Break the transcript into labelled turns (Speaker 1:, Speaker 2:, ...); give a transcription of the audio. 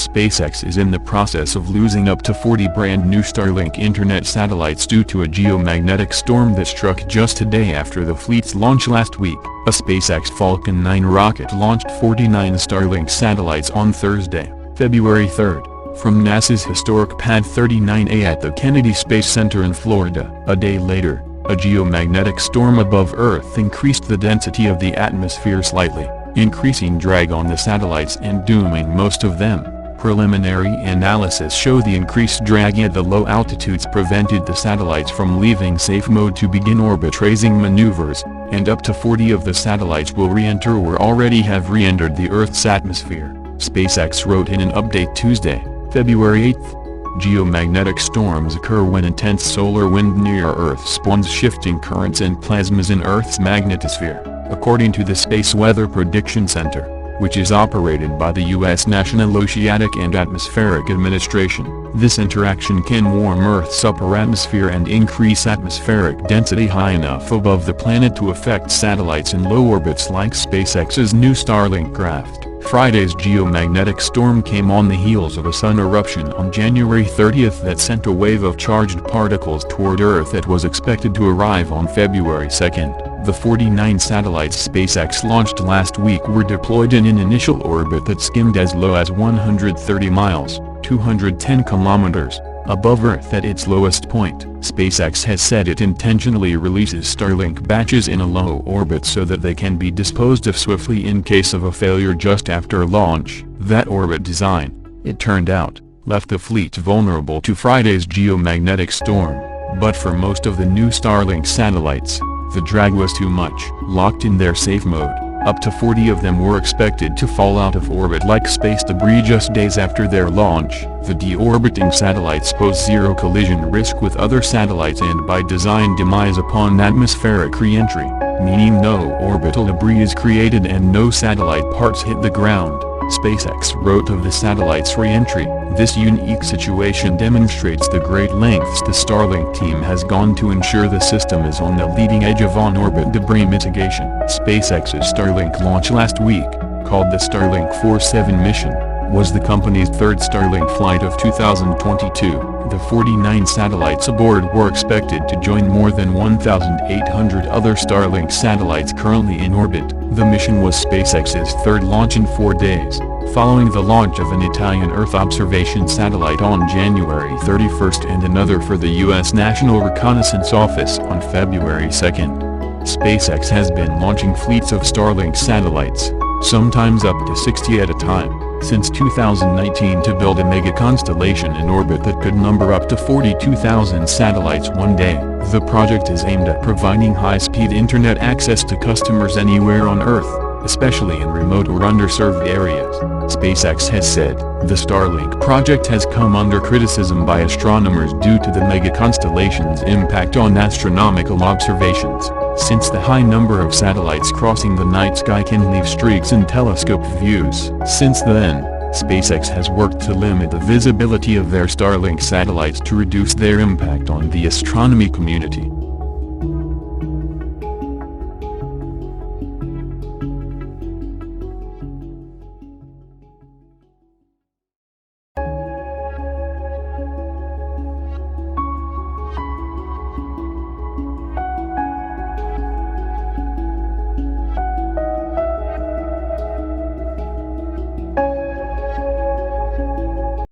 Speaker 1: SpaceX is in the process of losing up to 40 brand new Starlink internet satellites due to a geomagnetic storm that struck just a day after the fleet's launch last week. A SpaceX Falcon 9 rocket launched 49 Starlink satellites on Thursday, February 3, from NASA's historic Pad 39A at the Kennedy Space Center in Florida. A day later, a geomagnetic storm above Earth increased the density of the atmosphere slightly, increasing drag on the satellites and dooming most of them. Preliminary analysis show the increased drag at the low altitudes prevented the satellites from leaving safe mode to begin orbit raising maneuvers, and up to 40 of the satellites will re-enter or already have re-entered the Earth's atmosphere, SpaceX wrote in an update Tuesday, February 8. Geomagnetic storms occur when intense solar wind near Earth spawns shifting currents and plasmas in Earth's magnetosphere, according to the Space Weather Prediction Center, which is operated by the U.S. National Oceanic and Atmospheric Administration. This interaction can warm Earth's upper atmosphere and increase atmospheric density high enough above the planet to affect satellites in low orbits like SpaceX's new Starlink craft. Friday's geomagnetic storm came on the heels of a sun eruption on January 30 that sent a wave of charged particles toward Earth that was expected to arrive on February 2. The 49 satellites SpaceX launched last week were deployed in an initial orbit that skimmed as low as 130 miles, 210 kilometers, above Earth at its lowest point. SpaceX has said it intentionally releases Starlink batches in a low orbit so that they can be disposed of swiftly in case of a failure just after launch. That orbit design, it turned out, left the fleet vulnerable to Friday's geomagnetic storm, but for most of the new Starlink satellites, the drag was too much. Locked in their safe mode, up to 40 of them were expected to fall out of orbit like space debris just days after their launch. The deorbiting satellites pose zero collision risk with other satellites and by design demise upon atmospheric re-entry, meaning no orbital debris is created and no satellite parts hit the ground, SpaceX wrote of the satellite's re-entry. This unique situation demonstrates the great lengths the Starlink team has gone to ensure the system is on the leading edge of on-orbit debris mitigation. SpaceX's Starlink launch last week, called the Starlink 47 mission, was the company's third Starlink flight of 2022. The 49 satellites aboard were expected to join more than 1,800 other Starlink satellites currently in orbit. The mission was SpaceX's third launch in 4 days, following the launch of an Italian Earth observation satellite on January 31 and another for the U.S. National Reconnaissance Office on February 2. SpaceX has been launching fleets of Starlink satellites, sometimes up to 60 at a time, since 2019 to build a mega-constellation in orbit that could number up to 42,000 satellites one day. The project is aimed at providing high-speed internet access to customers anywhere on Earth, especially in remote or underserved areas. SpaceX has said, the Starlink project has come under criticism by astronomers due to the mega-constellation's impact on astronomical observations, since the high number of satellites crossing the night sky can leave streaks in telescope views. Since then, SpaceX has worked to limit the visibility of their Starlink satellites to reduce their impact on the astronomy community.